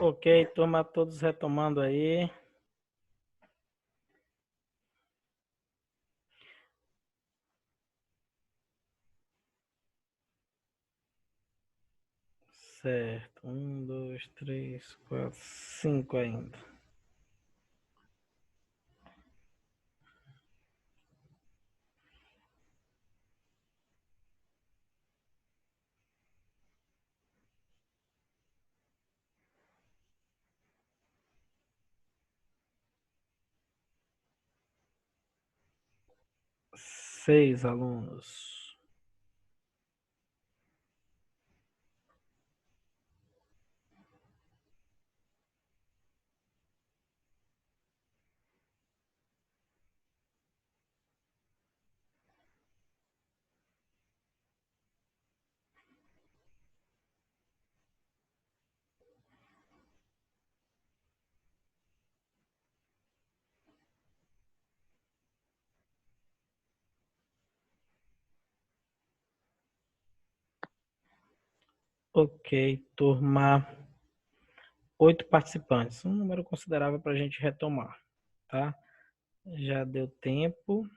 Ok, turma, todos retomando aí. Certo. 1, 2, 3, 4, 5 ainda. Seis alunos. Ok, turma. 8 participantes. Um número considerável para a gente retomar, tá? Já deu tempo.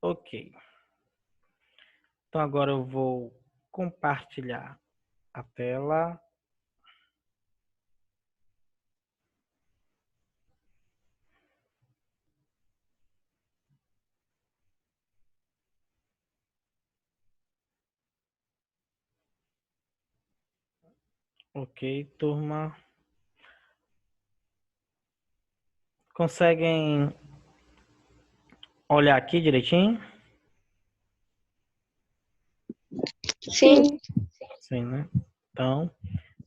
Ok. Então agora eu vou compartilhar a tela. Ok, turma. Conseguem olhar aqui direitinho? Sim. Sim, né? Então,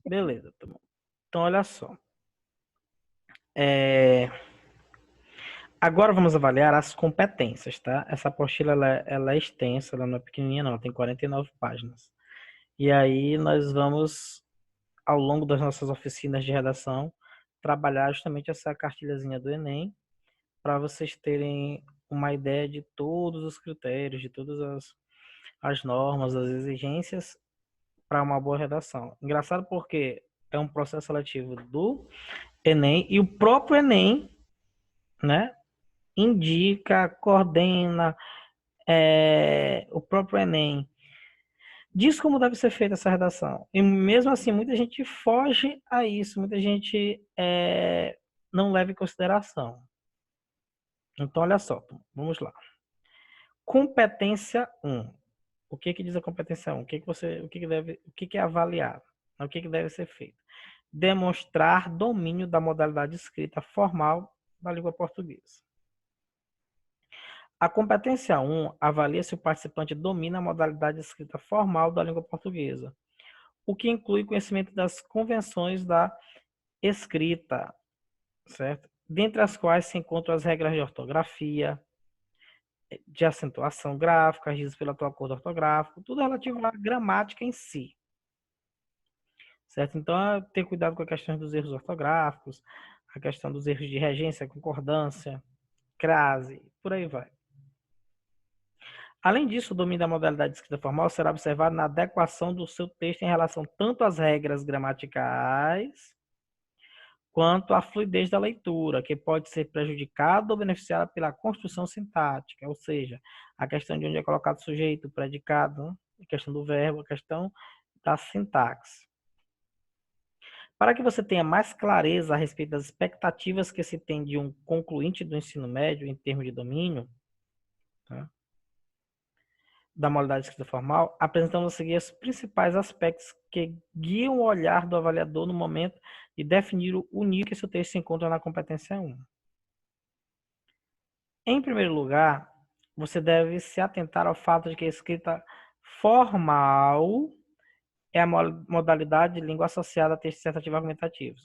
beleza, turma. Então, olha só. Agora vamos avaliar as competências, tá? Essa apostila ela é extensa, ela não é pequenininha não, tem 49 páginas. E aí nós vamos, ao longo das nossas oficinas de redação, trabalhar justamente essa cartilhazinha do Enem, para vocês terem uma ideia de todos os critérios, de todas as normas, as exigências para uma boa redação. Engraçado porque é um processo seletivo do Enem e o próprio Enem, né, indica, coordena, o próprio Enem diz como deve ser feita essa redação. E mesmo assim, muita gente foge a isso, muita gente não leva em consideração. Então, olha só, vamos lá. Competência 1. O que diz a competência 1? O que é avaliado? O que deve ser feito? Demonstrar domínio da modalidade escrita formal da língua portuguesa. A competência 1 avalia se o participante domina a modalidade escrita formal da língua portuguesa, o que inclui conhecimento das convenções da escrita, certo? Dentre as quais se encontram as regras de ortografia, de acentuação gráfica, regidas pelo atual acordo ortográfico, tudo relativo à gramática em si, certo? Então, ter cuidado com a questão dos erros ortográficos, a questão dos erros de regência, concordância, crase, por aí vai. Além disso, o domínio da modalidade de escrita formal será observado na adequação do seu texto em relação tanto às regras gramaticais quanto à fluidez da leitura, que pode ser prejudicada ou beneficiada pela construção sintática, ou seja, a questão de onde é colocado o sujeito, o predicado, a questão do verbo, a questão da sintaxe. Para que você tenha mais clareza a respeito das expectativas que se tem de um concluinte do ensino médio em termos de domínio, tá, da modalidade de escrita formal, apresentamos a seguir os principais aspectos que guiam o olhar do avaliador no momento de definir o nível que seu texto se encontra na competência 1. Em primeiro lugar, você deve se atentar ao fato de que a escrita formal é a modalidade de língua associada a textos dissertativos argumentativos.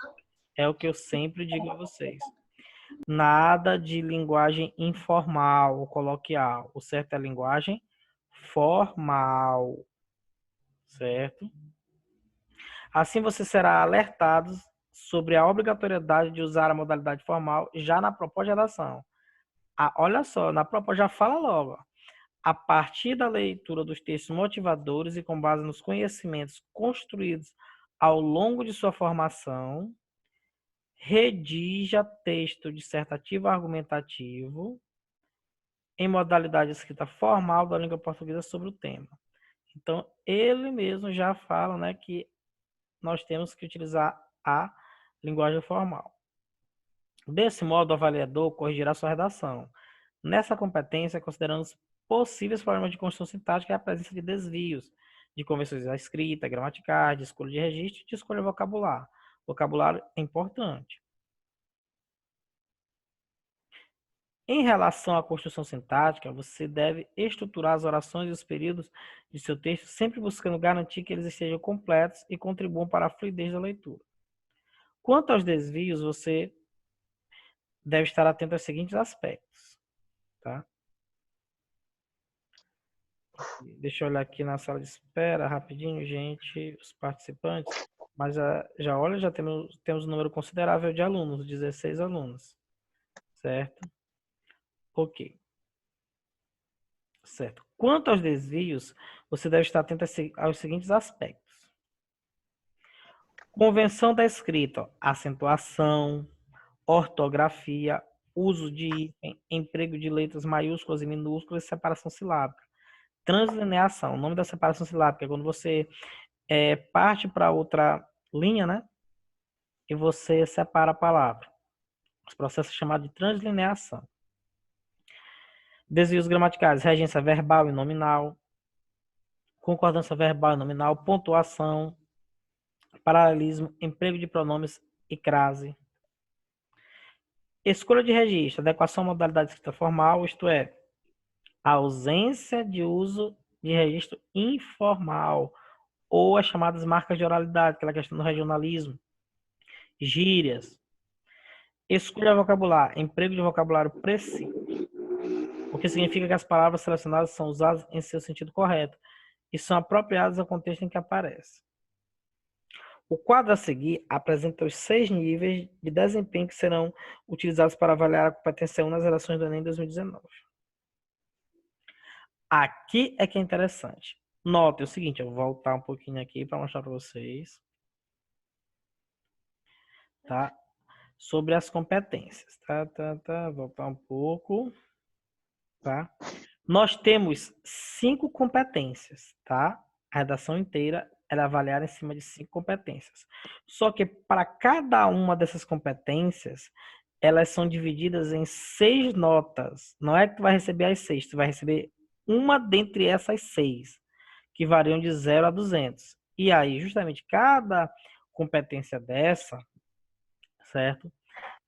É o que eu sempre digo a vocês. Nada de linguagem informal ou coloquial. O certo é a linguagem formal, certo? Assim você será alertado sobre a obrigatoriedade de usar a modalidade formal já na proposta de redação. Olha só, na proposta já fala logo. a partir da leitura dos textos motivadores e com base nos conhecimentos construídos ao longo de sua formação, redija texto dissertativo argumentativo em modalidade escrita formal da língua portuguesa sobre o tema. Então, ele mesmo já fala, né, que nós temos que utilizar a linguagem formal. Desse modo, o avaliador corrigirá sua redação. Nessa competência, consideramos possíveis problemas de construção sintática e a presença de desvios de convenções da escrita, gramaticais, de escolha de registro e de escolha vocabular. Vocabulário é importante. Em relação à construção sintática, você deve estruturar as orações e os períodos de seu texto, sempre buscando garantir que eles estejam completos e contribuam para a fluidez da leitura. Quanto aos desvios, você deve estar atento aos seguintes aspectos. Tá? Deixa eu olhar aqui na sala de espera rapidinho, gente, os participantes. Mas já olha, já temos um número considerável de alunos, 16 alunos. Certo? Ok. Certo. Quanto aos desvios, você deve estar atento aos seguintes aspectos. Convenção da escrita, acentuação, ortografia, uso de hífen, emprego de letras maiúsculas e minúsculas e separação silábica. Translineação, o nome da separação silábica é quando você parte para outra linha, né? E você separa a palavra. Esse processo é chamado de translineação. Desvios gramaticais, regência verbal e nominal, concordância verbal e nominal, pontuação, paralelismo, emprego de pronomes e crase. Escolha de registro, adequação à modalidade de escrita formal, isto é, a ausência de uso de registro informal, ou as chamadas marcas de oralidade, aquela questão do regionalismo, gírias. Escolha vocabular, emprego de vocabulário preciso, o que significa que as palavras selecionadas são usadas em seu sentido correto e são apropriadas ao contexto em que aparece. O quadro a seguir apresenta os 6 níveis de desempenho que serão utilizados para avaliar a competência 1 nas redações do Enem 2019. Aqui é que é interessante. Notem o seguinte, eu vou voltar um pouquinho aqui para mostrar para vocês. Tá? Sobre as competências. Voltar um pouco. Tá? Nós temos 5 competências, tá? A redação inteira era avaliada em cima de 5 competências. Só que para cada uma dessas competências, elas são divididas em 6 notas. Não é que tu vai receber as 6, tu vai receber uma dentre essas 6, que variam de 0 a 200. E aí, justamente, cada competência dessa, certo?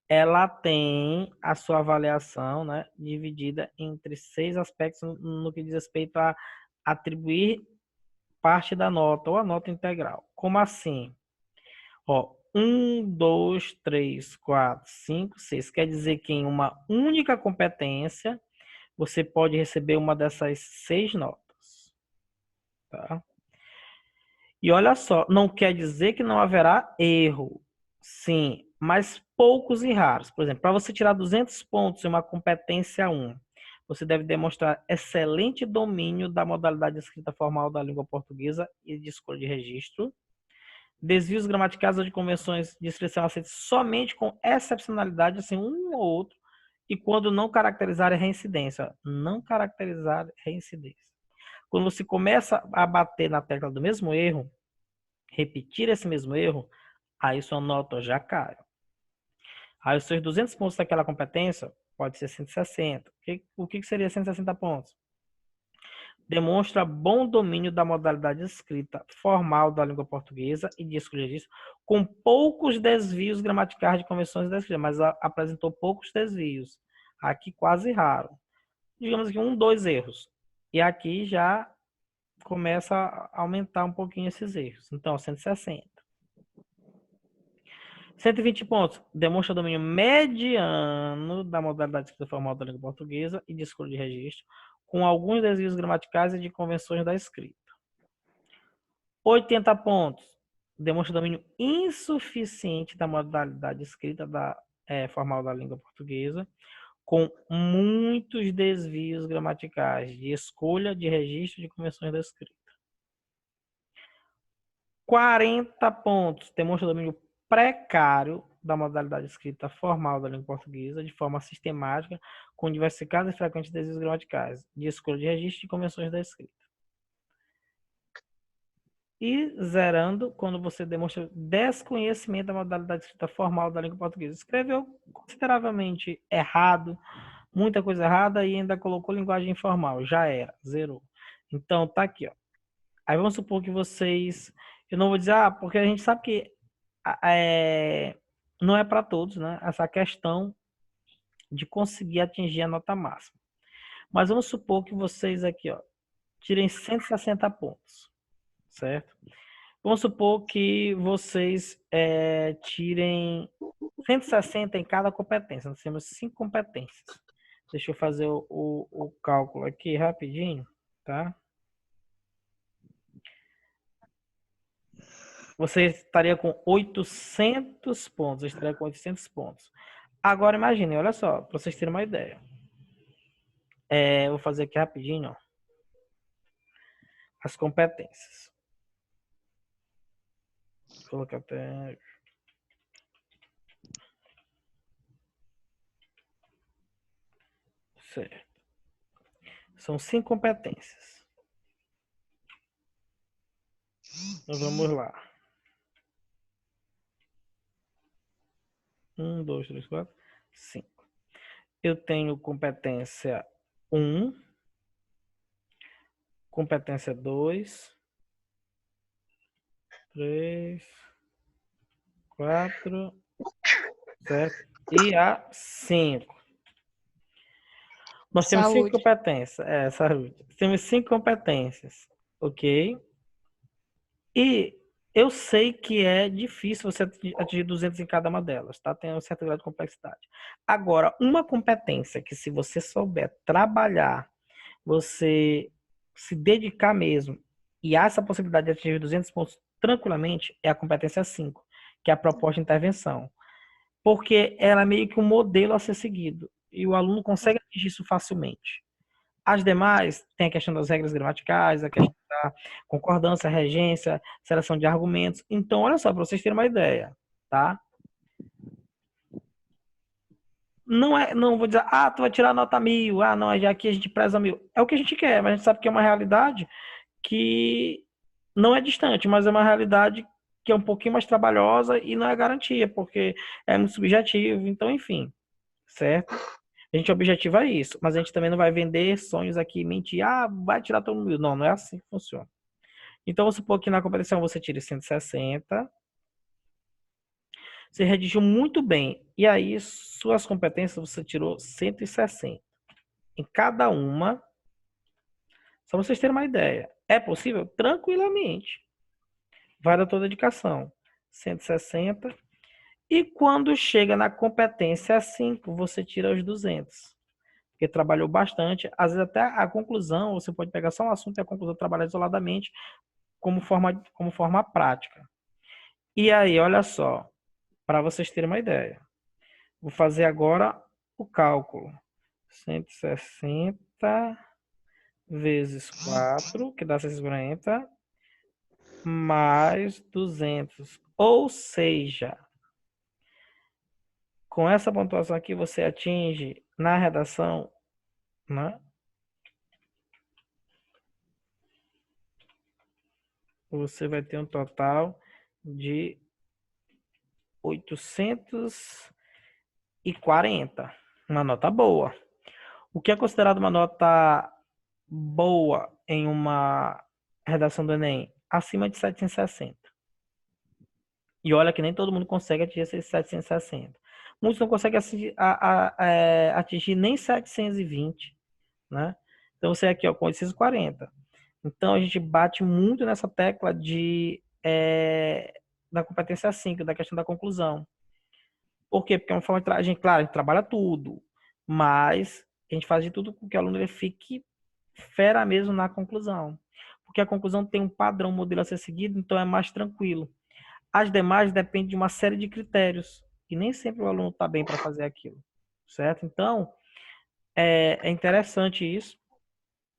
Ela tem a sua avaliação, né, dividida entre 6 aspectos no que diz respeito a atribuir parte da nota ou a nota integral. Como assim? Ó, 1, 2, 3, 4, 5, 6. Quer dizer que em uma única competência você pode receber uma dessas 6 notas. Tá? E olha só, não quer dizer que não haverá erro. Sim, mas poucos e raros. Por exemplo, para você tirar 200 pontos em uma competência 1, você deve demonstrar excelente domínio da modalidade de escrita formal da língua portuguesa e de escolha de registro, desvios gramaticais ou de convenções de inscrição aceitos somente com excepcionalidade, assim, um ou outro, e quando não caracterizar a reincidência. Não caracterizar reincidência. Quando você começa a bater na tecla do mesmo erro, repetir esse mesmo erro, aí sua nota já cai. Aí os seus 200 pontos daquela competência pode ser 160. O que seria 160 pontos? Demonstra bom domínio da modalidade escrita formal da língua portuguesa e de escolha disso, com poucos desvios gramaticais de convenções da escrita, mas apresentou poucos desvios. Aqui quase raro. Digamos que 1, 2 erros. E aqui já começa a aumentar um pouquinho esses erros. Então, 160. 120 pontos. Demonstra domínio mediano da modalidade de escrita formal da língua portuguesa e de escolha de registro, com alguns desvios gramaticais e de convenções da escrita. 80 pontos. Demonstra domínio insuficiente da modalidade escrita formal da língua portuguesa, com muitos desvios gramaticais de escolha de registro de convenções da escrita. 40 pontos demonstra domínio precário da modalidade escrita formal da língua portuguesa de forma sistemática, com diversificados e frequentes desvios gramaticais de escolha de registro de convenções da escrita. E zerando quando você demonstra desconhecimento da modalidade escrita formal da língua portuguesa. Escreveu consideravelmente errado, muita coisa errada e ainda colocou linguagem informal. Já era, zerou. Então, tá aqui, ó. Aí vamos supor que vocês... Eu não vou dizer, porque a gente sabe que não é para todos, né? Essa questão de conseguir atingir a nota máxima. Mas vamos supor que vocês aqui, ó, tirem 160 pontos, certo? Vamos supor que vocês tirem 160 em cada competência. Nós temos 5 competências. Deixa eu fazer o cálculo aqui rapidinho, tá? Você estaria com 800 pontos. Eu estaria com 800 pontos. Agora, imagine, olha só, para vocês terem uma ideia. Eu vou fazer aqui rapidinho, ó, as competências. Vou colocar até... Certo. São 5 competências. Então, vamos lá. 1, 2, 3, 4, 5. Eu tenho competência 1, competência 2, 3, 4, certo? E a 5. Nós temos 5 Saúde. competências. Saúde. Temos 5 competências, ok? E eu sei que é difícil você atingir 200 em cada uma delas, tá? Tem um certo grau de complexidade. Agora, uma competência que se você souber trabalhar, você se dedicar mesmo, e há essa possibilidade de atingir 200 pontos tranquilamente, é a competência 5, que é a proposta de intervenção. Porque ela é meio que um modelo a ser seguido, e o aluno consegue atingir isso facilmente. As demais, tem a questão das regras gramaticais, a questão da concordância, regência, seleção de argumentos. Então, olha só, para vocês terem uma ideia, tá? Não vou dizer, tu vai tirar nota 1000, não, já aqui a gente preza 1000. É o que a gente quer, mas a gente sabe que é uma realidade que não é distante, mas é uma realidade que é um pouquinho mais trabalhosa e não é garantia, porque é muito subjetivo, então, enfim, certo? A gente objetiva isso, mas a gente também não vai vender sonhos aqui, mentir, vai tirar todo mundo. Não, não é assim que funciona. Então, vamos supor que na competição você tire 160, você redigiu muito bem, e aí suas competências você tirou 160. Em cada uma, só vocês terem uma ideia. É possível? Tranquilamente. Vai da tua dedicação. 160. E quando chega na competência 5, você tira os 200. Porque trabalhou bastante. Às vezes até a conclusão, você pode pegar só um assunto e a conclusão trabalhar isoladamente como forma prática. E aí, olha só, para vocês terem uma ideia. Vou fazer agora o cálculo. 160 vezes 4, que dá 640, mais 200. Ou seja, com essa pontuação aqui, você atinge na redação, né? Você vai ter um total de 840. Uma nota boa. O que é considerado uma nota boa em uma redação do Enem? Acima de 760. E olha que nem todo mundo consegue atingir esses 760. Muitos não conseguem atingir nem 720, né? Então você aqui, ó, com 840. Então a gente bate muito nessa tecla da competência 5, da questão da conclusão. Por quê? Porque é uma forma de a gente, claro, a gente trabalha tudo, mas a gente faz de tudo com que o aluno ele fique fera mesmo na conclusão. Porque a conclusão tem um padrão, um modelo a ser seguido, então é mais tranquilo. As demais dependem de uma série de critérios, e nem sempre o aluno está bem para fazer aquilo, certo? Então, É interessante isso,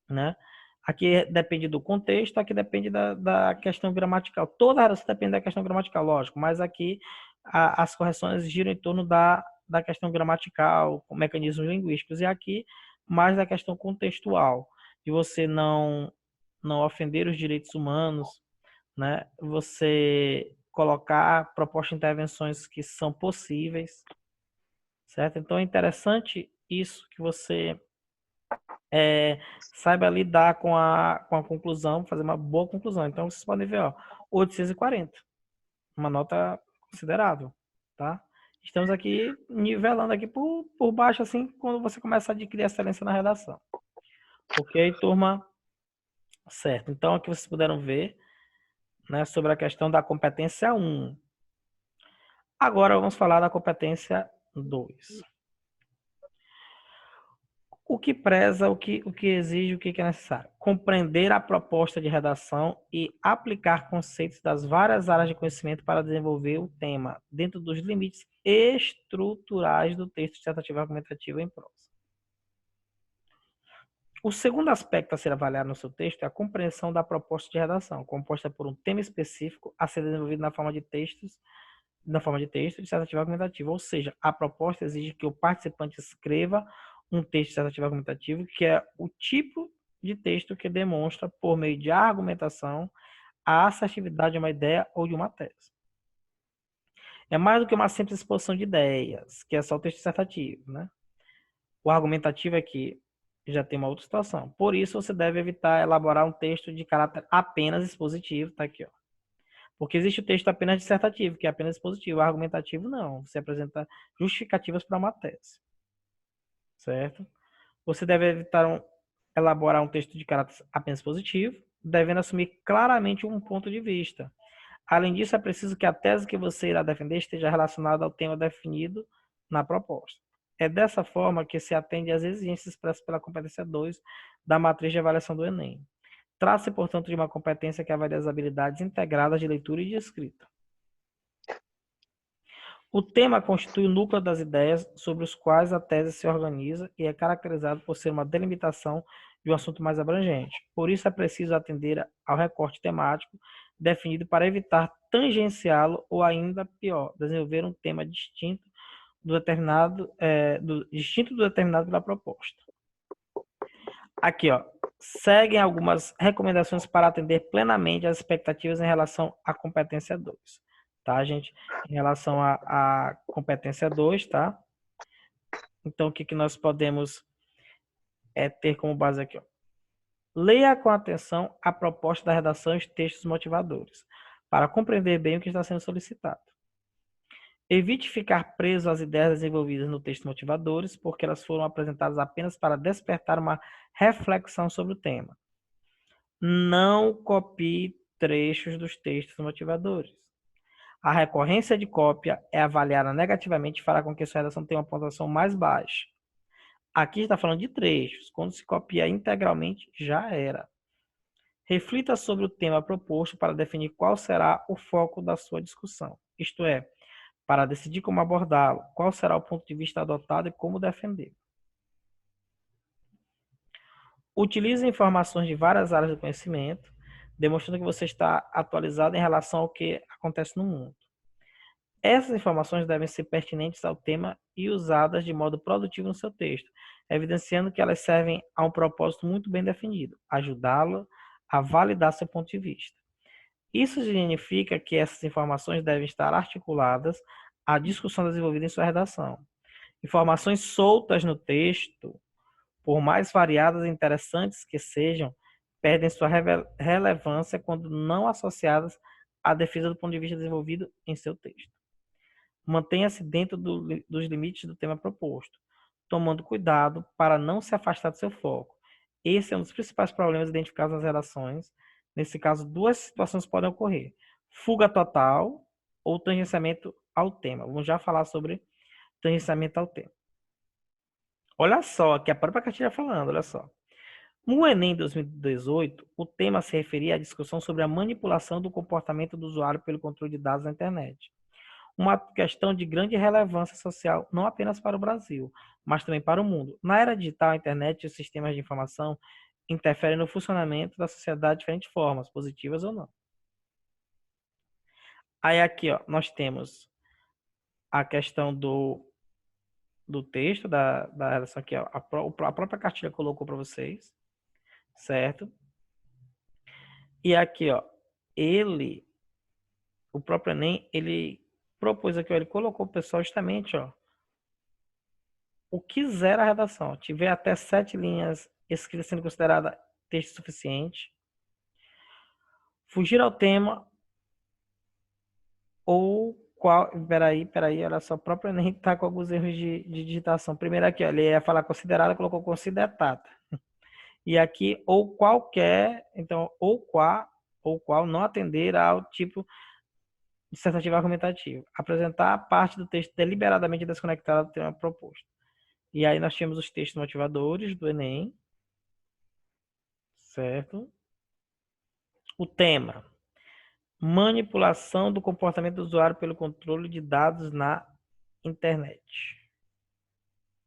né? Aqui depende do contexto, aqui depende da questão gramatical. Toda redação depende da questão gramatical, lógico, mas aqui as correções giram em torno da questão gramatical, com mecanismos linguísticos, e aqui mais da questão contextual, de você não ofender os direitos humanos, né? Você colocar propostas de intervenções que são possíveis, certo? Então é interessante isso que você saiba lidar com a conclusão, fazer uma boa conclusão. Então, vocês podem ver, ó, 840, uma nota considerável, tá? Estamos aqui nivelando aqui por baixo, assim, quando você começa a adquirir excelência na redação. Ok, turma? Certo. Então, aqui vocês puderam ver, né, sobre a questão da competência 1. Agora, vamos falar da competência 2. O que preza, o que exige, o que é necessário? Compreender a proposta de redação e aplicar conceitos das várias áreas de conhecimento para desenvolver o tema, dentro dos limites estruturais do texto dissertativo argumentativo em prosa. O segundo aspecto a ser avaliado no seu texto é a compreensão da proposta de redação, composta por um tema específico a ser desenvolvido na forma de texto dissertativo argumentativo. Ou seja, a proposta exige que o participante escreva um texto dissertativo argumentativo, que é o tipo de texto que demonstra, por meio de argumentação, a assertividade de uma ideia ou de uma tese. É mais do que uma simples exposição de ideias, que é só o texto dissertativo, né? O argumentativo aqui já tem uma outra situação. Por isso, você deve evitar elaborar um texto de caráter apenas expositivo, tá aqui, ó. Porque existe o texto apenas dissertativo, que é apenas expositivo. O argumentativo, não. Você apresenta justificativas para uma tese. Certo? Você deve evitar elaborar um texto de caráter apenas positivo, devendo assumir claramente um ponto de vista. Além disso, é preciso que a tese que você irá defender esteja relacionada ao tema definido na proposta. É dessa forma que se atende às exigências expressas pela competência 2 da matriz de avaliação do Enem. Trata-se, portanto, de uma competência que avalia as habilidades integradas de leitura e de escrita. O tema constitui o núcleo das ideias sobre os quais a tese se organiza e é caracterizado por ser uma delimitação de um assunto mais abrangente. Por isso, é preciso atender ao recorte temático definido para evitar tangenciá-lo ou, ainda pior, desenvolver um tema distinto do determinado pela proposta. Aqui, ó, seguem algumas recomendações para atender plenamente às expectativas em relação à competência 2. Tá, gente? Em relação à competência 2, tá? Então, o que nós podemos ter como base aqui, ó? Leia com atenção a proposta da redação e os textos motivadores, para compreender bem o que está sendo solicitado. Evite ficar preso às ideias desenvolvidas no texto motivadores, porque elas foram apresentadas apenas para despertar uma reflexão sobre o tema. Não copie trechos dos textos motivadores. A recorrência de cópia é avaliada negativamente e fará com que sua redação tenha uma pontuação mais baixa. Aqui está falando de trechos. Quando se copia integralmente, já era. Reflita sobre o tema proposto para definir qual será o foco da sua discussão. Isto é, para decidir como abordá-lo, qual será o ponto de vista adotado e como defender. Utilize informações de várias áreas do conhecimento, demonstrando que você está atualizado em relação ao que acontece no mundo. Essas informações devem ser pertinentes ao tema e usadas de modo produtivo no seu texto, evidenciando que elas servem a um propósito muito bem definido, ajudá-lo a validar seu ponto de vista. Isso significa que essas informações devem estar articuladas à discussão desenvolvida em sua redação. Informações soltas no texto, por mais variadas e interessantes que sejam, perdem sua relevância quando não associadas à defesa do ponto de vista desenvolvido em seu texto. Mantenha-se dentro dos limites do tema proposto, tomando cuidado para não se afastar do seu foco. Esse é um dos principais problemas identificados nas relações. Nesse caso, duas situações podem ocorrer: fuga total ou tangenciamento ao tema. Vamos já falar sobre tangenciamento ao tema. Olha só, que a própria cartilha falando, olha só. No Enem 2018, o tema se referia à discussão sobre a manipulação do comportamento do usuário pelo controle de dados na internet. uma questão de grande relevância social, não apenas para o Brasil, mas também para o mundo. Na era digital, a internet e os sistemas de informação interferem no funcionamento da sociedade de diferentes formas, positivas ou não. Aí aqui, ó, nós temos a questão do texto, da relação aqui, ó, a própria cartilha colocou para vocês, certo? E aqui, ó, o próprio Enem, ele propôs aqui, ó, ele colocou o pessoal justamente, ó, o que zera a redação. Tiver até 7 linhas escritas sendo considerada texto suficiente. Fugir ao tema ou qual... Peraí, olha só, o próprio Enem tá com alguns erros de digitação. Primeiro aqui, ó, ele ia falar considerada, colocou considerada. E aqui, ou qualquer, então, ou qual não atender ao tipo dissertativo argumentativo. Apresentar a parte do texto deliberadamente desconectada do tema proposto. E aí nós tínhamos os textos motivadores do Enem, certo? O tema: manipulação do comportamento do usuário pelo controle de dados na internet,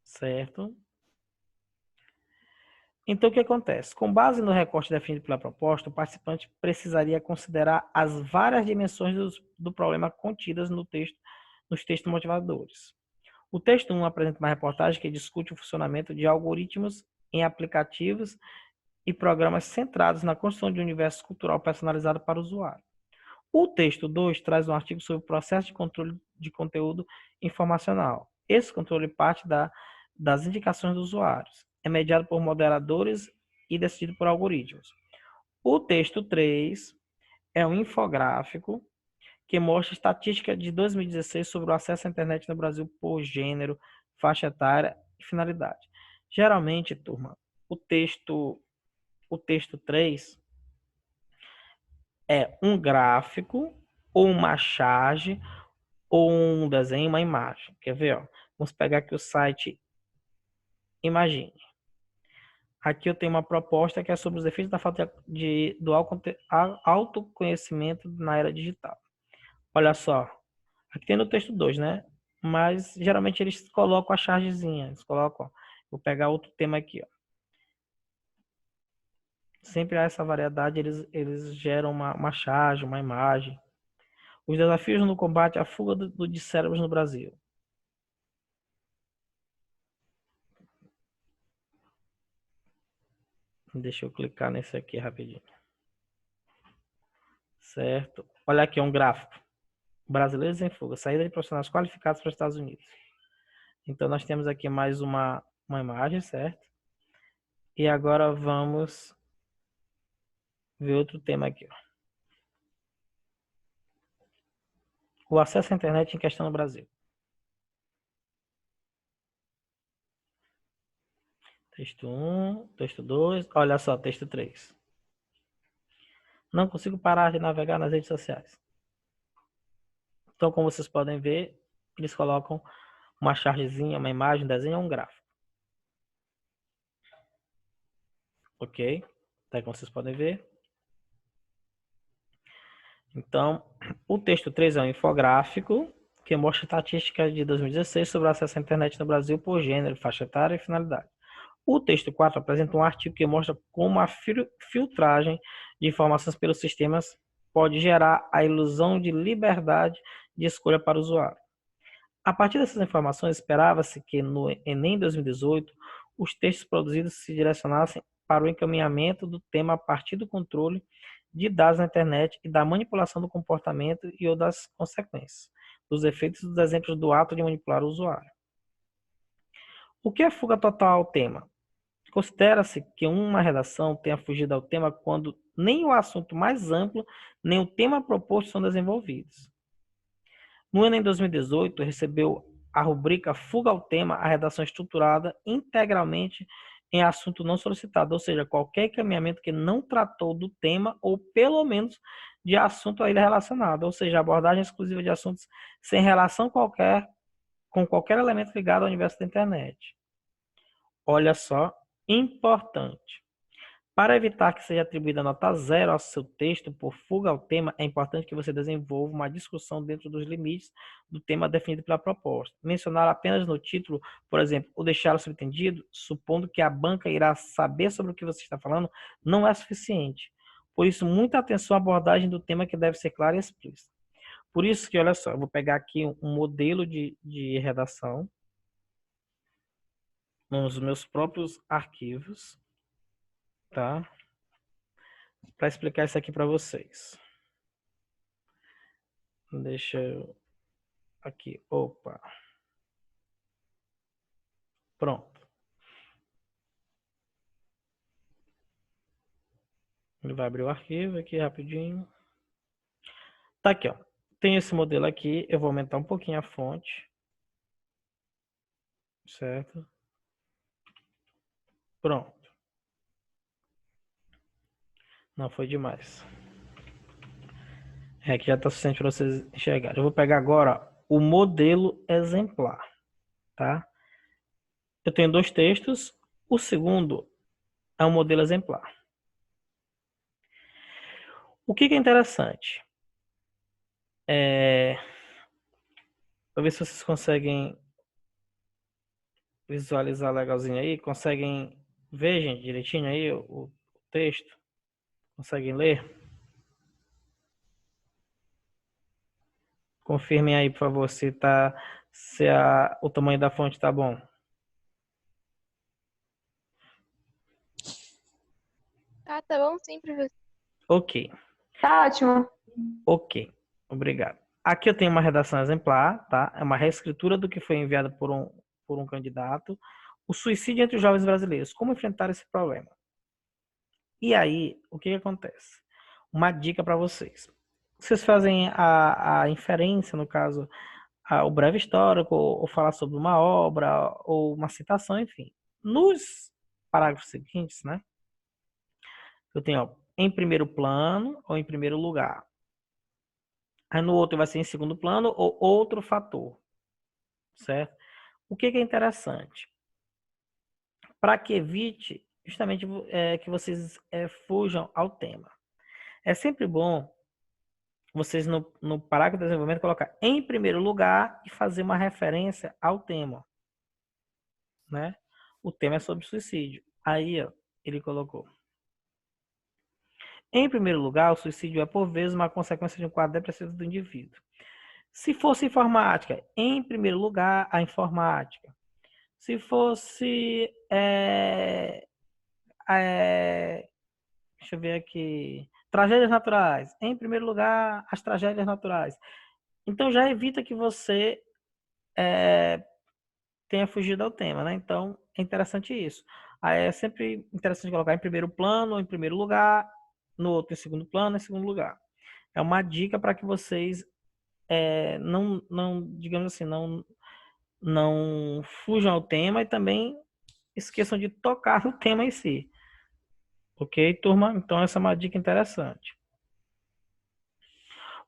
certo? Então, o que acontece? Com base no recorte definido pela proposta, o participante precisaria considerar as várias dimensões do problema contidas no texto, nos textos motivadores. O texto 1 apresenta uma reportagem que discute o funcionamento de algoritmos em aplicativos e programas centrados na construção de um universo cultural personalizado para o usuário. O texto 2 traz um artigo sobre o processo de controle de conteúdo informacional. Esse controle parte das indicações dos usuários, é mediado por moderadores e decidido por algoritmos. O texto 3 é um infográfico que mostra estatística de 2016 sobre o acesso à internet no Brasil por gênero, faixa etária e finalidade. Geralmente, turma, o texto 3 é um gráfico ou uma charge ou um desenho, uma imagem. Quer ver? Ó? Vamos pegar aqui o site Imagine. Aqui eu tenho uma proposta que é sobre os efeitos da falta do autoconhecimento na era digital. Olha só, aqui tem no texto 2, né? Mas geralmente eles colocam a chargezinha. Eles colocam, ó. Vou pegar outro tema aqui, ó. Sempre há essa variedade, eles geram uma charge, uma imagem. Os desafios no combate à fuga de cérebros no Brasil. Deixa eu clicar nesse aqui rapidinho. Certo? Olha aqui, um gráfico. Brasileiros em fuga. Saída de profissionais qualificados para os Estados Unidos. Então, nós temos aqui mais uma imagem, certo? E agora vamos ver outro tema aqui. Ó. O acesso à internet em questão no Brasil. Texto 1, texto 2, olha só, texto 3. Não consigo parar de navegar nas redes sociais. Então, como vocês podem ver, eles colocam uma chargezinha, uma imagem, um desenho ou um gráfico. Ok? Então, como vocês podem ver. Então, o texto 3 é um infográfico que mostra estatísticas de 2016 sobre o acesso à internet no Brasil por gênero, faixa etária e finalidade. O texto 4 apresenta um artigo que mostra como a filtragem de informações pelos sistemas pode gerar a ilusão de liberdade de escolha para o usuário. A partir dessas informações, esperava-se que no Enem 2018, os textos produzidos se direcionassem para o encaminhamento do tema a partir do controle de dados na internet e da manipulação do comportamento e ou das consequências, dos efeitos dos exemplos do ato de manipular o usuário. O que é fuga total ao tema? Considera-se que uma redação tenha fugido ao tema quando nem o assunto mais amplo, nem o tema proposto são desenvolvidos. No Enem 2018, recebeu a rubrica Fuga ao Tema, a redação estruturada integralmente em assunto não solicitado, ou seja, qualquer encaminhamento que não tratou do tema ou pelo menos de assunto a ele relacionado, ou seja, abordagem exclusiva de assuntos sem relação qualquer com qualquer elemento ligado ao universo da internet. Olha só, importante. Para evitar que seja atribuída nota 0 ao seu texto por fuga ao tema, é importante que você desenvolva uma discussão dentro dos limites do tema definido pela proposta. Mencionar apenas no título, por exemplo, ou deixá-lo subentendido, supondo que a banca irá saber sobre o que você está falando, não é suficiente. Por isso, muita atenção à abordagem do tema, que deve ser clara e explícita. Por isso que, olha só, eu vou pegar aqui um modelo de redação nos meus próprios arquivos, tá? Para explicar isso aqui para vocês. Deixa eu aqui, opa. Pronto. Ele vai abrir o arquivo aqui rapidinho. Tá aqui, ó. Tem esse modelo aqui, eu vou aumentar um pouquinho a fonte. Certo? Pronto. Não foi demais. É que já está suficiente para vocês enxergarem. Eu vou pegar agora o modelo exemplar, tá? Eu tenho 2 textos. O segundo é um modelo exemplar. O que é interessante? Vou ver se vocês conseguem visualizar legalzinho aí. Conseguem ver, gente, direitinho aí o texto? Conseguem ler? Confirmem aí, por favor, o tamanho da fonte tá bom. Tá bom sim, professor. Ok. Tá ótimo. Ok. Obrigado. Aqui eu tenho uma redação exemplar, tá? É uma reescritura do que foi enviado por um candidato. O suicídio entre os jovens brasileiros. Como enfrentar esse problema? E aí, o que acontece? Uma dica para vocês. Vocês fazem a inferência, no caso, o breve histórico, ou falar sobre uma obra, ou uma citação, enfim. Nos parágrafos seguintes, né? Eu tenho, ó, em primeiro plano ou em primeiro lugar. Aí no outro vai ser em segundo plano ou outro fator, certo? O que é interessante? Para que evite justamente que vocês fujam ao tema. É sempre bom vocês no parágrafo de desenvolvimento colocar em primeiro lugar e fazer uma referência ao tema, né? O tema é sobre suicídio. Aí, ó, ele colocou: em primeiro lugar, o suicídio é por vezes uma consequência de um quadro depressivo do indivíduo. Se fosse informática, em primeiro lugar, a informática. Se fosse deixa eu ver aqui, tragédias naturais, em primeiro lugar, as tragédias naturais. Então já evita que você tenha fugido ao tema, né? Então é interessante isso. Aí é sempre interessante colocar em primeiro plano, em primeiro lugar, no outro em segundo plano, em segundo lugar. É uma dica para que vocês não, digamos assim, não fujam ao tema e também esqueçam de tocar no tema em si. Ok, turma? Então essa é uma dica interessante.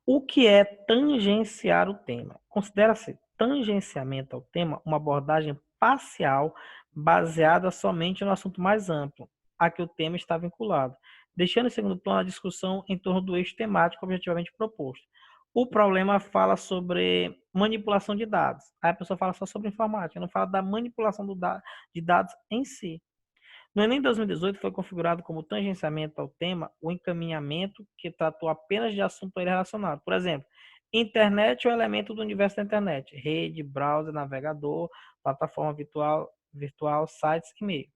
O que é tangenciar o tema? Considera-se tangenciamento ao tema uma abordagem parcial baseada somente no assunto mais amplo a que o tema está vinculado, deixando em segundo plano a discussão em torno do eixo temático objetivamente proposto. O problema fala sobre manipulação de dados. Aí a pessoa fala só sobre informática, não fala da manipulação de dados em si. No Enem 2018 foi configurado como tangenciamento ao tema o encaminhamento que tratou apenas de assunto a ele relacionado. Por exemplo, internet é o elemento do universo da internet. Rede, browser, navegador, plataforma virtual, sites e e-mail.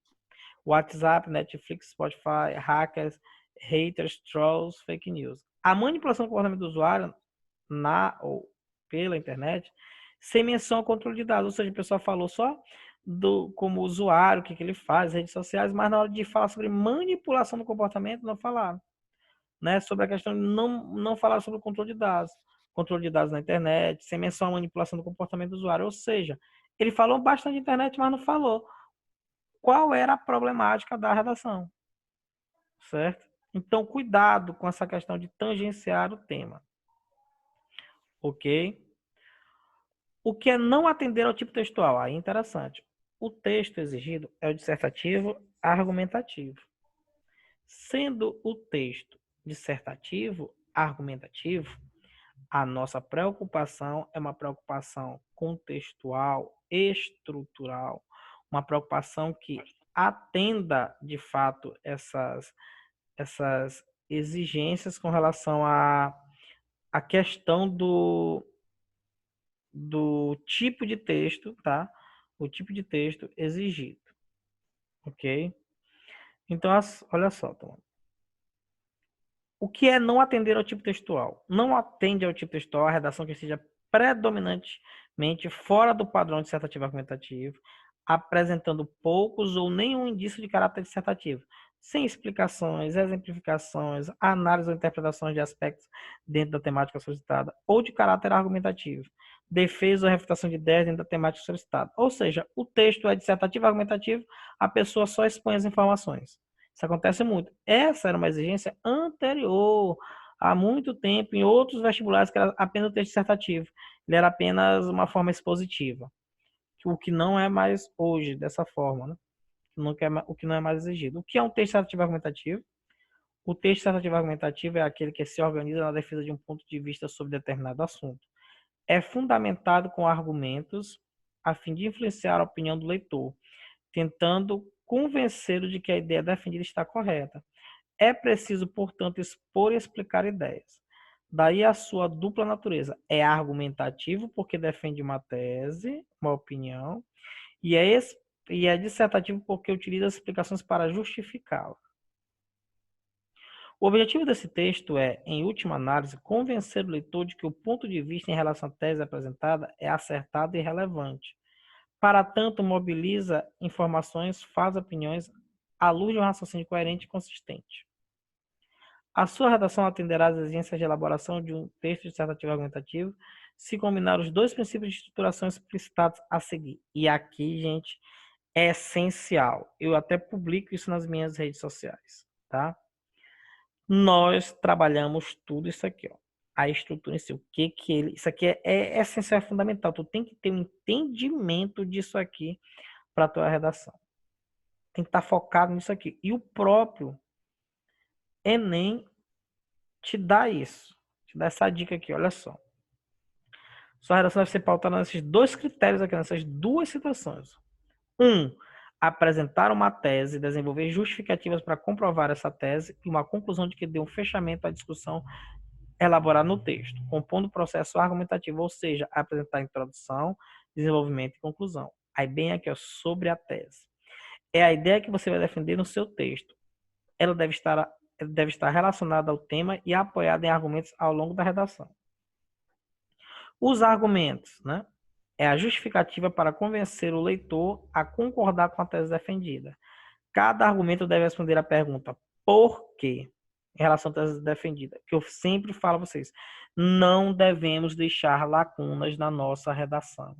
WhatsApp, Netflix, Spotify, hackers, haters, trolls, fake news. A manipulação do comportamento do usuário na ou pela internet, sem menção ao controle de dados. Ou seja, o pessoal falou só como usuário, o que ele faz, redes sociais, mas na hora de falar sobre manipulação do comportamento, não falaram. Né? Sobre a questão de não falar sobre o controle de dados na internet, sem menção à manipulação do comportamento do usuário. Ou seja, ele falou bastante de internet, mas não falou qual era a problemática da redação. Certo? Então, cuidado com essa questão de tangenciar o tema. Ok? O que é não atender ao tipo textual? Aí é interessante. O texto exigido é o dissertativo argumentativo. Sendo o texto dissertativo, argumentativo, a nossa preocupação é uma preocupação contextual, estrutural, uma preocupação que atenda, de fato, essas exigências com relação à questão do tipo de texto, tá? O tipo de texto exigido, ok? Então, olha só, Tom. O que é não atender ao tipo textual? Não atende ao tipo textual a redação que seja predominantemente fora do padrão dissertativo argumentativo, apresentando poucos ou nenhum indício de caráter dissertativo, sem explicações, exemplificações, análise ou interpretações de aspectos dentro da temática solicitada, ou de caráter argumentativo, defesa ou refutação de ideias dentro da temática solicitada. Ou seja, o texto é dissertativo argumentativo, a pessoa só expõe as informações. Isso acontece muito. Essa era uma exigência anterior, há muito tempo, em outros vestibulares, que era apenas o texto dissertativo. Ele era apenas uma forma expositiva. O que não é mais hoje, dessa forma, né? O que não é mais exigido. O que é um texto dissertativo argumentativo? O texto dissertativo argumentativo é aquele que se organiza na defesa de um ponto de vista sobre determinado assunto. É fundamentado com argumentos a fim de influenciar a opinião do leitor, tentando convencê-lo de que a ideia defendida está correta. É preciso, portanto, expor e explicar ideias. Daí a sua dupla natureza. É argumentativo, porque defende uma tese, uma opinião, e é dissertativo, porque utiliza as explicações para justificá-la. O objetivo desse texto é, em última análise, convencer o leitor de que o ponto de vista em relação à tese apresentada é acertado e relevante. Para tanto, mobiliza informações, faz opiniões, à luz de um raciocínio coerente e consistente. A sua redação atenderá às exigências de elaboração de um texto dissertativo argumentativo, se combinar os dois princípios de estruturação explicitados a seguir. E aqui, gente, é essencial. Eu até publico isso nas minhas redes sociais, tá? Nós trabalhamos tudo isso aqui, ó. A estrutura em si, isso aqui é essencial, é fundamental. Tu tem que ter um entendimento disso aqui para a tua redação. Tem que estar focado nisso aqui. E o próprio Enem te dá isso. Te dá essa dica aqui, olha só. Sua redação deve ser pautada nesses dois critérios aqui, nessas duas situações. Apresentar uma tese, desenvolver justificativas para comprovar essa tese e uma conclusão de que dê um fechamento à discussão elaborada no texto, compondo o processo argumentativo, ou seja, apresentar introdução, desenvolvimento e conclusão. Aí bem aqui, ó, sobre a tese. É a ideia que você vai defender no seu texto. Ela deve estar relacionada ao tema e apoiada em argumentos ao longo da redação. Os argumentos, né? É a justificativa para convencer o leitor a concordar com a tese defendida. Cada argumento deve responder à pergunta por quê em relação à tese defendida, que eu sempre falo a vocês. Não devemos deixar lacunas na nossa redação.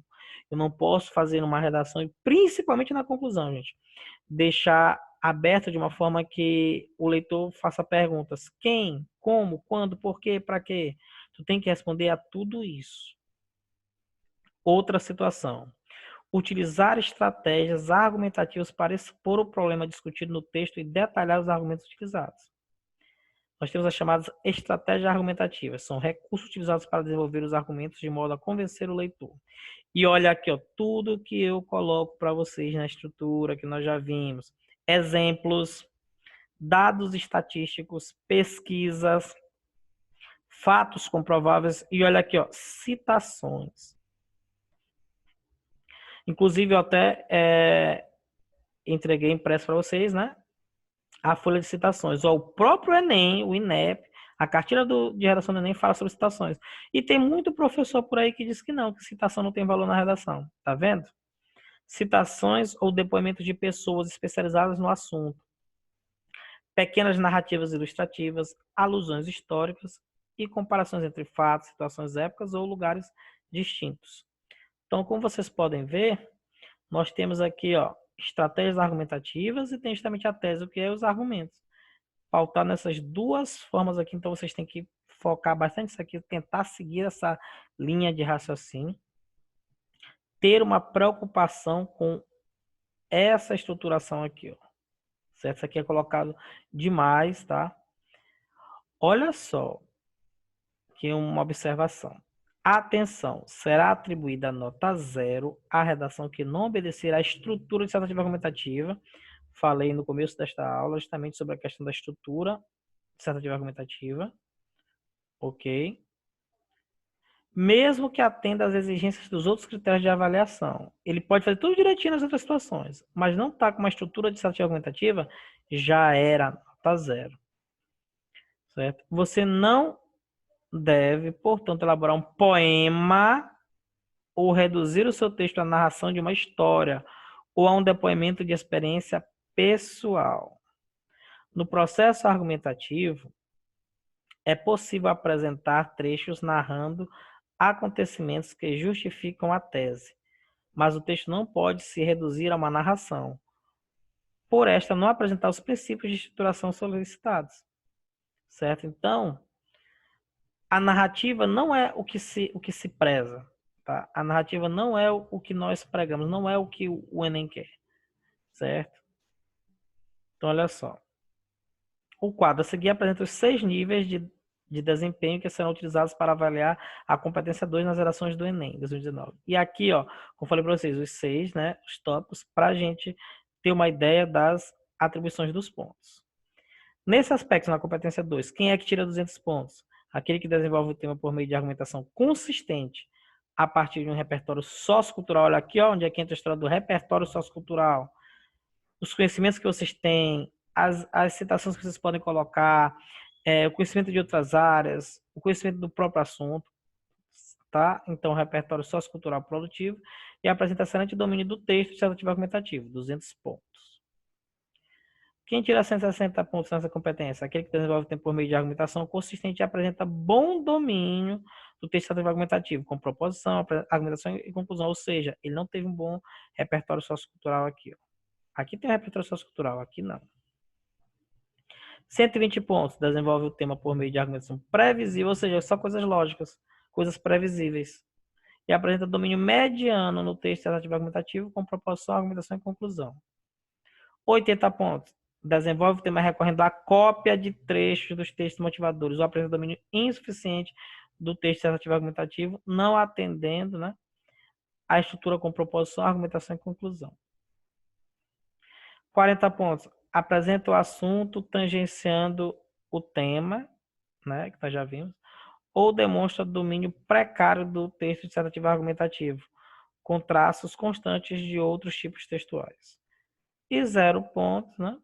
Eu não posso fazer uma redação, e principalmente na conclusão, gente, deixar aberto de uma forma que o leitor faça perguntas. Quem, como, quando, por quê, para quê? Tu tem que responder a tudo isso. Outra situação. Utilizar estratégias argumentativas para expor o problema discutido no texto e detalhar os argumentos utilizados. Nós temos as chamadas estratégias argumentativas. São recursos utilizados para desenvolver os argumentos de modo a convencer o leitor. E olha aqui, ó, tudo que eu coloco para vocês na estrutura que nós já vimos. Exemplos, dados estatísticos, pesquisas, fatos comprováveis e olha aqui, ó, citações. Inclusive, eu até entreguei impresso para vocês, né? A folha de citações. Ó, o próprio Enem, o INEP, a cartilha de redação do Enem fala sobre citações. E tem muito professor por aí que diz que não, que citação não tem valor na redação. Tá vendo? Citações ou depoimentos de pessoas especializadas no assunto. Pequenas narrativas ilustrativas, alusões históricas e comparações entre fatos, situações épicas ou lugares distintos. Então, como vocês podem ver, nós temos aqui, ó, estratégias argumentativas e tem justamente a tese, o que é os argumentos. Pautar nessas duas formas aqui, então vocês têm que focar bastante isso aqui, tentar seguir essa linha de raciocínio, ter uma preocupação com essa estruturação aqui, ó, certo? Isso aqui é colocado demais, tá? Olha só, aqui uma observação. Atenção, será atribuída nota 0 à redação que não obedecer à estrutura dissertativa argumentativa. Falei no começo desta aula justamente sobre a questão da estrutura dissertativa argumentativa, ok? Mesmo que atenda às exigências dos outros critérios de avaliação. Ele pode fazer tudo direitinho nas outras situações, mas não está com uma estrutura dissertativa argumentativa, já era nota 0. Certo? Você não deve, portanto, elaborar um poema ou reduzir o seu texto à narração de uma história ou a um depoimento de experiência pessoal. No processo argumentativo, é possível apresentar trechos narrando acontecimentos que justificam a tese, mas o texto não pode se reduzir a uma narração, por esta não apresentar os princípios de estruturação solicitados. Certo? Então, a narrativa não é o que se preza. Tá? A narrativa não é o que nós pregamos, não é o que o Enem quer. Certo? Então, olha só. O quadro a seguir apresenta os 6 níveis de desempenho que serão utilizados para avaliar a competência 2 nas redações do Enem 2019. E aqui, ó, como falei para vocês, os 6, né, os tópicos, para a gente ter uma ideia das atribuições dos pontos. Nesse aspecto, na competência 2, quem é que tira 200 pontos? Aquele que desenvolve o tema por meio de argumentação consistente a partir de um repertório sociocultural. Olha aqui, ó, onde é que entra a história do repertório sociocultural. Os conhecimentos que vocês têm, as citações que vocês podem colocar, o conhecimento de outras áreas, o conhecimento do próprio assunto, tá? Então, repertório sociocultural produtivo e apresenta excelente domínio do texto dissertativo argumentativo, 200 pontos. Quem tira 160 pontos nessa competência? Aquele que desenvolve o tempo por meio de argumentação consistente e apresenta bom domínio do texto dissertativo argumentativo, com proposição, argumentação e conclusão, ou seja, ele não teve um bom repertório sociocultural aqui, ó. Aqui tem repertório sociocultural, aqui não. 120 pontos, desenvolve o tema por meio de argumentação previsível, ou seja, só coisas lógicas, coisas previsíveis. E apresenta domínio mediano no texto dissertativo argumentativo, com proposição, argumentação e conclusão. 80 pontos, desenvolve o tema recorrendo à cópia de trechos dos textos motivadores, ou apresenta domínio insuficiente do texto dissertativo argumentativo, não atendendo, né, a estrutura com proposição, argumentação e conclusão. 40 pontos, apresenta o assunto tangenciando o tema, né, que nós já vimos, ou demonstra domínio precário do texto dissertativo argumentativo, com traços constantes de outros tipos textuais. E 0 pontos, né,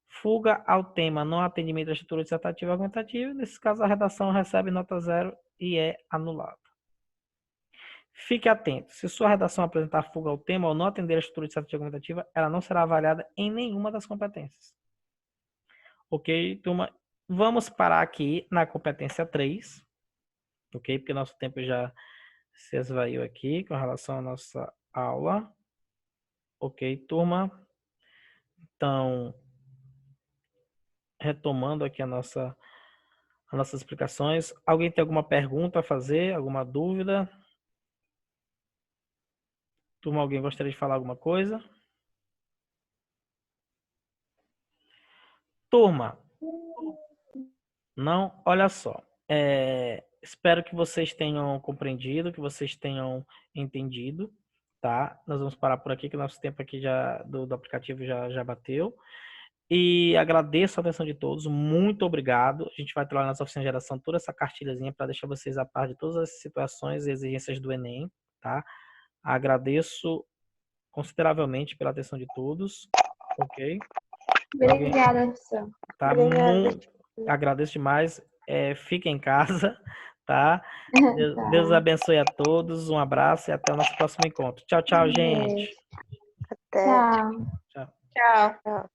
fuga ao tema, não atendimento à estrutura dissertativa argumentativa. Nesse caso, a redação recebe nota 0 e é anulada. Fique atento, se sua redação apresentar fuga ao tema ou não atender a estrutura dissertativa argumentativa, ela não será avaliada em nenhuma das competências. Ok, turma? Vamos parar aqui na competência 3, ok? Porque nosso tempo já se esvaiu aqui com relação à nossa aula. Ok, turma? Então, retomando aqui as nossas explicações. Alguém tem alguma pergunta a fazer? Alguma dúvida? Turma, alguém gostaria de falar alguma coisa? Turma, não, olha só. Espero que vocês tenham compreendido, que vocês tenham entendido, tá? Nós vamos parar por aqui, que o nosso tempo aqui do aplicativo já bateu. E agradeço a atenção de todos, muito obrigado. A gente vai trabalhar nas oficinas de geração toda essa cartilhazinha para deixar vocês a par de todas as situações e exigências do Enem, tá? Agradeço consideravelmente pela atenção de todos, ok? Obrigada, professor. Tá? Agradeço demais. Fiquem em casa, tá? Deus abençoe a todos, um abraço e até o nosso próximo encontro. Tchau, tchau, gente. Tchau. Tchau. Tchau.